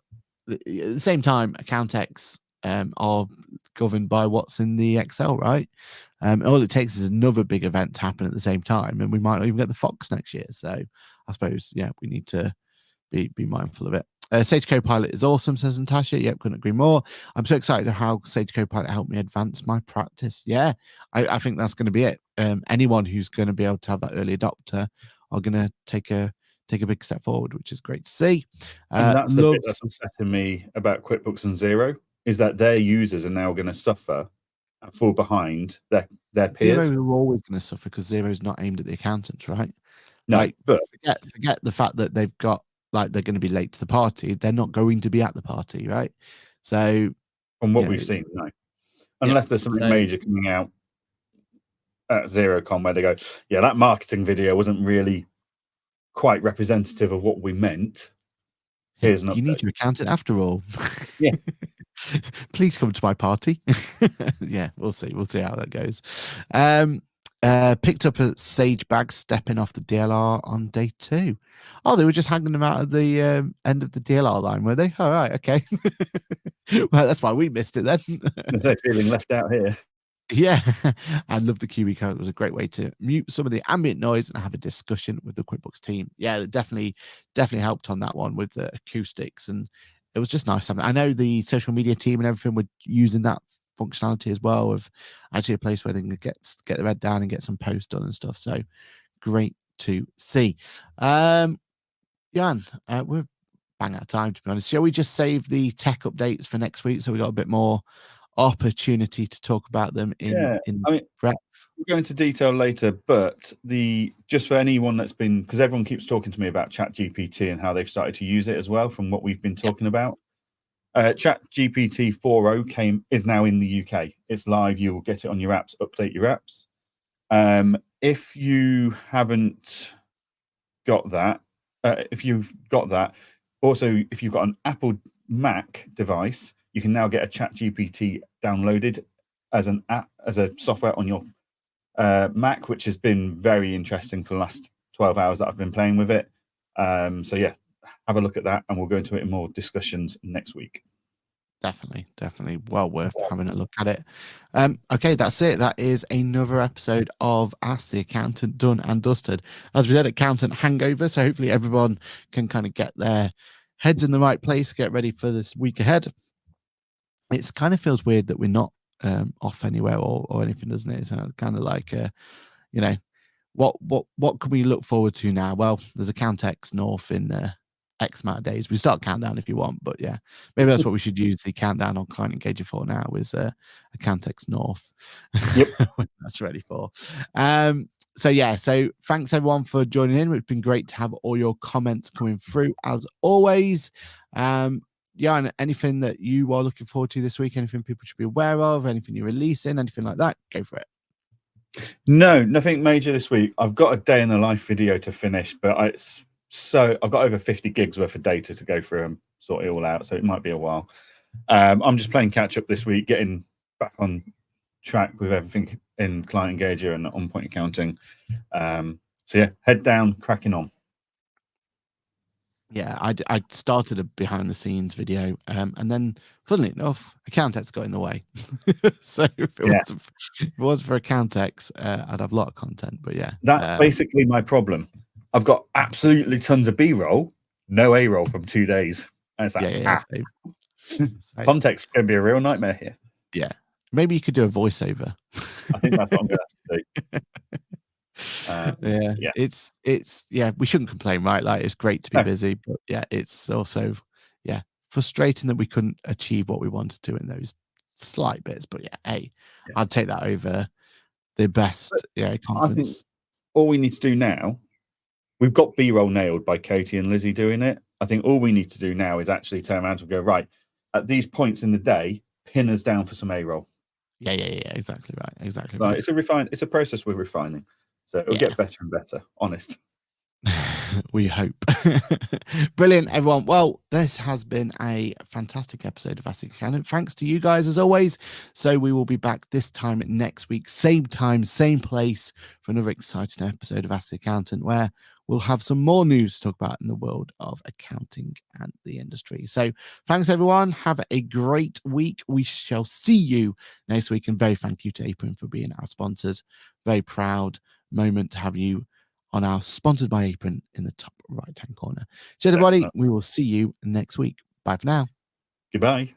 At the same time, account X are governed by what's in the Excel, right? All it takes is another big event to happen at the same time, and we might not even get the Fox next year. So I suppose, yeah, we need to be mindful of it. Sage Copilot is awesome, says Natasha. Yep, couldn't agree more. I'm so excited how Sage Copilot helped me advance my practice. Yeah, I think that's going to be it. Anyone who's going to be able to have that early adopter are going to take a big step forward, which is great to see. And that's the bit that's upsetting me about QuickBooks and Xero, is that their users are now going to suffer and fall behind their peers. Xero are always going to suffer because Xero is not aimed at the accountants, right? No, but forget the fact that they've got, like, they're going to be late to the party. They're not going to be at the party, right? So from what we've seen, no. Unless there's something major coming out at XeroCon where they go, yeah, that marketing video wasn't really quite representative of what we meant. Here's an update. You need your accountant after all. Yeah. Please come to my party. Yeah, we'll see how that goes. Picked up a Sage bag stepping off the DLR on day 2. Oh, they were just hanging them out at the end of the DLR line, were they? All right, okay. Well, that's why we missed it then. They're feeling left out here. Yeah, I love the QE code. It was a great way to mute some of the ambient noise and have a discussion with the QuickBooks team. Yeah, it definitely helped on that one with the acoustics, and it was just nice. I know the social media team and everything were using that functionality as well, of actually a place where they can get the red down and get some posts done and stuff. So great to see. Jan, we're bang out of time, to be honest. Shall we just save the tech updates for next week so we got a bit more opportunity to talk about them in prep? We'll go into detail later, but just for anyone that's been, because everyone keeps talking to me about ChatGPT and how they've started to use it as well, from what we've been talking about. ChatGPT 4.0 is now in the UK. It's live. You'll get it on your apps, update your apps. If you haven't got that, also, if you've got an Apple Mac device, you can now get a ChatGPT downloaded as an app, as a software on your Mac, which has been very interesting for the last 12 hours that I've been playing with it. So yeah, have a look at that, and we'll go into it in more discussions next week. Definitely well worth having a look at it. Okay, that's it. That is another episode of Ask the Accountant done and dusted. As we said, accountant hangover, so hopefully everyone can kind of get their heads in the right place, get ready for this week ahead. It kind of feels weird that we're not off anywhere or anything, doesn't it? So kind of like what can we look forward to now? Well, there's Account X North in X amount of days. We start countdown if you want, but yeah, maybe that's what we should use the countdown on Client Engager for now, is Account X North. Yep. When that's ready for. So yeah, so thanks everyone for joining in. It's been great to have all your comments coming through as always. Yeah, and anything that you are looking forward to this week, anything people should be aware of, anything you're releasing, anything like that, go for it. No, nothing major this week. I've got a day in the life video to finish, but I've got over 50 gigs worth of data to go through and sort it all out, so it might be a while. I'm just playing catch up this week, getting back on track with everything in Client Engager and on point accounting. So yeah, head down, cracking on. Yeah, I started a behind the scenes video, and then, funnily enough, Accountex got in the way. So if it was for Accountex, I'd have a lot of content. But yeah, That's basically my problem. I've got absolutely tons of B-roll, no A-roll from 2 days. And it's like, context can be a real nightmare here. Yeah, maybe you could do a voiceover. I think that's what I'm going to have to do. It's we shouldn't complain, right? Like, it's great to be busy, but yeah, it's also frustrating that we couldn't achieve what we wanted to in those slight bits. But I'd take that over the best conference. I think all we need to do now, we've got B-roll nailed by Katie and Lizzie doing it. I think all we need to do now is actually turn around and go, right, at these points in the day, pin us down for some A-roll. Yeah, exactly right. Exactly right. Right. It's a process we're refining. So it'll get better and better, honest. We hope. Brilliant, everyone. Well, this has been a fantastic episode of Ask Accountant. Thanks to you guys as always. So we will be back this time next week, same time, same place, for another exciting episode of Ask the Accountant, where we'll have some more news to talk about in the world of accounting and the industry. So thanks, everyone. Have a great week. We shall see you next week. And very thank you to Apron for being our sponsors. Very proud moment to have you on our Sponsored by Apron in the top right-hand corner. So everybody, we will see you next week. Bye for now. Goodbye.